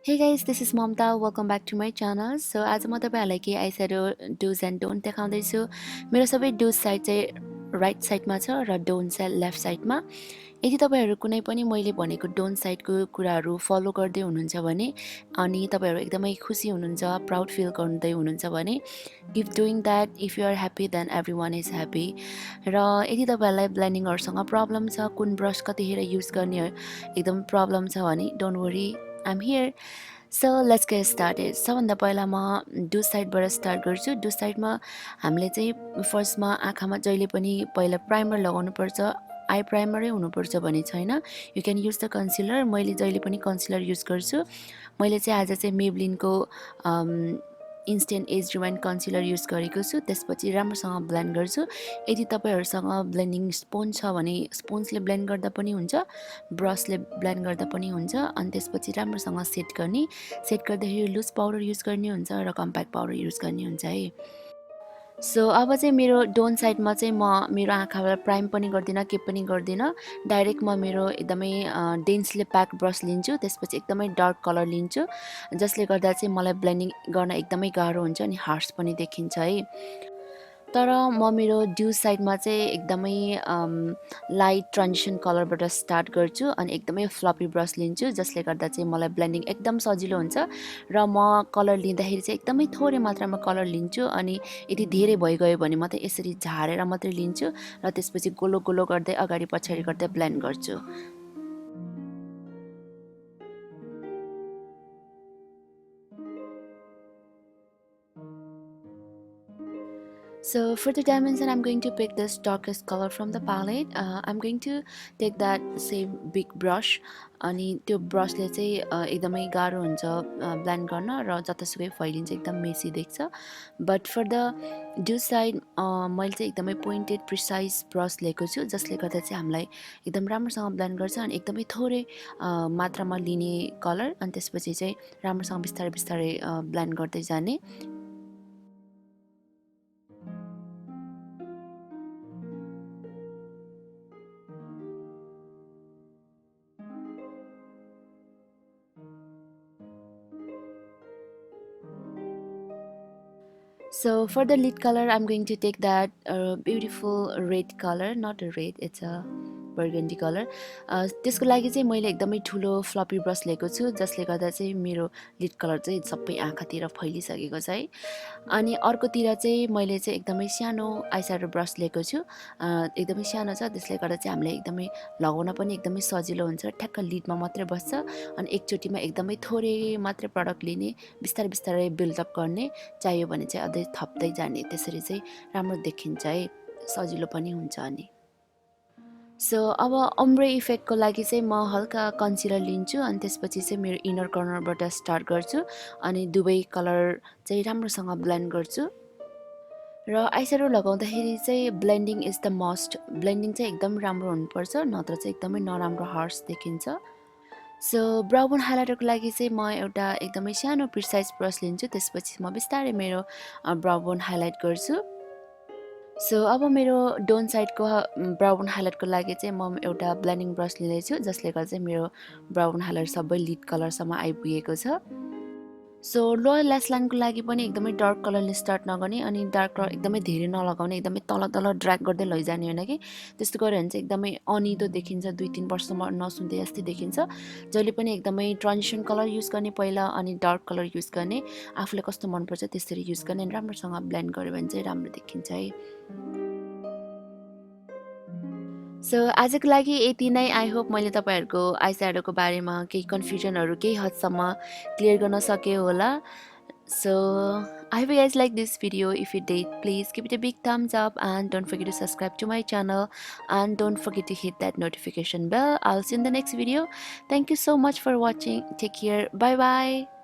Hey guys, this is Mamta. Welcome back to my channel. So आज म तपाईहरुलाई के eyeshadow do's and don't देखाउँदै छु। मेरो सबै do's साइड चाहिँ राइट साइडमा छ र don't चाहिँ लेफ्ट साइडमा। यदि तपाईहरु कुनै पनि मैले भनेको don't साइडको कुराहरु फलो गर्दै हुनुहुन्छ भने अनि तपाईहरु एकदमै खुसी हुनुहुन्छ, प्राउड फिल गर्दै हुनुहुन्छ भने keep doing that. If you are happy then everyone is happy. र यदि तपाईहरुलाई ब्लेन्डिङहरुसँग प्रब्लम छ, कुन ब्रश कतिखेर युज गर्ने एकदम प्रब्लम छ भने don't worry, I'm here. So let's get started. सबभन्दा पहिला म डु साइडबाट स्टार्ट गर्छु। डु साइडमा हामीले चाहिँ फर्स्टमा आँखामा जहिले पनि पहिला प्राइमर लगाउनु पर्छ। आई प्राइमरै हुनुपर्छ भन्ने छैन। You can use the concealer. मैले जहिले पनि कन्सिलर युज गर्छु। मैले चाहिँ आज चाहिँ मेबलिनको instant age rewind concealer use गरेको छु। त्यसपछि राम्रोसँग ब्लेन्ड गर्छु। यदि तपाईहरुसँग ब्लेन्डिङ स्पोन्ज छ भने स्पोन्जले ब्लेन्ड गर्दा पनि हुन्छ, ब्रशले ब्लेन्ड गर्दा पनि हुन्छ। अनि त्यसपछि राम्रोसँग सेट गर्ने। सेट गर्दाखेरि लुज पाउडर युज गर्ने हुन्छ र कम्प्याक्ट पाउडर युज गर्ने हुन्छ है। सो अब चाहिँ मेरो डोन साइडमा चाहिँ म मेरो आँखाबाट प्राइम पनि गर्दिनँ, के पनि गर्दिनँ। डाइरेक्ट म मेरो एकदमै डेन्सली प्याक ब्रस लिन्छु। त्यसपछि एकदमै डार्क कलर लिन्छु, जसले गर्दा चाहिँ मलाई ब्लेन्डिङ गर्न एकदमै गाह्रो हुन्छ अनि हार्स पनि देखिन्छ है। तर म मेरो ड्यू साइडमा चाहिँ एकदमै लाइट ट्रान्जिसन कलरबाट स्टार्ट गर्छु अनि एकदमै फ्लपी ब्रस लिन्छु, जसले गर्दा चाहिँ मलाई ब्लेन्डिङ एकदम सजिलो हुन्छ। र म कलर लिँदाखेरि चाहिँ एकदमै थोरै मात्रामा कलर लिन्छु अनि यदि धेरै भइगयो भने म त यसरी झारेर मात्रै लिन्छु र त्यसपछि गोलो गोलो गर्दै अगाडि पछाडि गर्दै ब्लेन्ड गर्छु। So for the dimension, I'm going to pick this darkest color from the palette. I'm going to take that same big brush अनि त्यो ब्रशले चाहिँ एकदमै गाह्रो हुन्छ ब्लेन्ड गर्न र जतासुकै फैलिन्छ, एकदम मेसी देख्छ। But for the due side मैले चाहिँ एकदमै पोइन्टेड प्रिसाइज ब्रस लिएको छु, जसले गर्दा चाहिँ हामीलाई एकदम राम्रोसँग ब्लेन्ड गर्छ अनि एकदमै थोरै मात्रामा लिने कलर अनि त्यसपछि चाहिँ राम्रोसँग बिस्तारै बिस्तारै ब्लेन्ड गर्दै जाने। So for the lid color, I'm going to take that beautiful red color, not a red, it's a burgundy color. त्यसको लागि चाहिँ मैले एकदमै ठुलो फ्लपी ब्रश लिएको छु, जसले गर्दा चाहिँ मेरो लिड कलर चाहिँ सबै आँखातिर फैलिसकेको छ है। अनि अर्कोतिर चाहिँ मैले चाहिँ एकदमै सानो आइस्याडो ब्रस लिएको छु। एकदमै सानो छ, त्यसले गर्दा चाहिँ हामीलाई एकदमै लगाउन पनि एकदमै सजिलो हुन्छ। ठ्याक्क लिडमा मात्रै बस्छ अनि एकचोटीमा एकदमै थोरै मात्रै प्रडक्ट लिने, बिस्तारै बिस्तारै बिल्डअप गर्ने, चाहियो भने चाहिँ अझै थप्दै जाने। त्यसरी चाहिँ राम्रो देखिन्छ है, सजिलो पनि हुन्छ अनि। सो अब अम्ब्रे इफेक्टको लागि चाहिँ म हल्का कन्सिलर लिन्छु अनि त्यसपछि चाहिँ मेरो इनर कर्नरबाट स्टार्ट गर्छु अनि दुवै कलर चाहिँ राम्रोसँग ब्लेन्ड गर्छु। र आइस्याडो लगाउँदाखेरि चाहिँ blending is the must. Blending चाहिँ एकदम राम्रो हुनुपर्छ, नत्र चाहिँ एकदमै नराम्रो हार्स देखिन्छ। सो ब्राउन हाइलाइटरको लागि चाहिँ म एउटा एकदमै सानो प्रिसाइज ब्रस लिन्छु, त्यसपछि म बिस्तारै मेरो ब्राउन हाइलाइट गर्छु। सो अब मेरो डोन साइडको ब्राउन हाइलाइटको लागि चाहिँ म एउटा ब्लेन्डिङ ब्रस लिँदैछु, जसले गर्दा चाहिँ मेरो ब्राउन हाइलाइट सबै लिड कलरसम्म आइपुगेको छ। सो लोयर ल्यास लाइनको लागि पनि एकदमै डार्क कलरले स्टार्ट नगर्ने अनि डार्क कलर एकदमै धेरै नलगाउने, एकदमै तल तल ड्र्याग गर्दै लैजाने होइन कि। त्यस्तो गऱ्यो भने चाहिँ एकदमै अनिदो देखिन्छ, 2-3 वर्षसम्म नसुन्दै जस्तै देखिन्छ। जहिले पनि एकदमै ट्रान्जिसन कलर युज गर्ने पहिला अनि डार्क कलर युज गर्ने, आफूलाई कस्तो मनपर्छ त्यसरी युज गर्ने अनि राम्रोसँग ब्लेन्ड गऱ्यो भने चाहिँ राम्रो देखिन्छ है। सो आजको लागि यति नै। आई होप मैले तपाईहरुको आइस्याडोको बारेमा केही कन्फ्युजनहरु केही हदसम्म क्लियर गर्न सके होला। So I hope you guys like this video. If you did, please give it a big thumbs up and don't forget to subscribe to my channel and don't forget to hit that notification bell. I'll see you in the next video. Thank you so much for watching. Take care. Bye bye.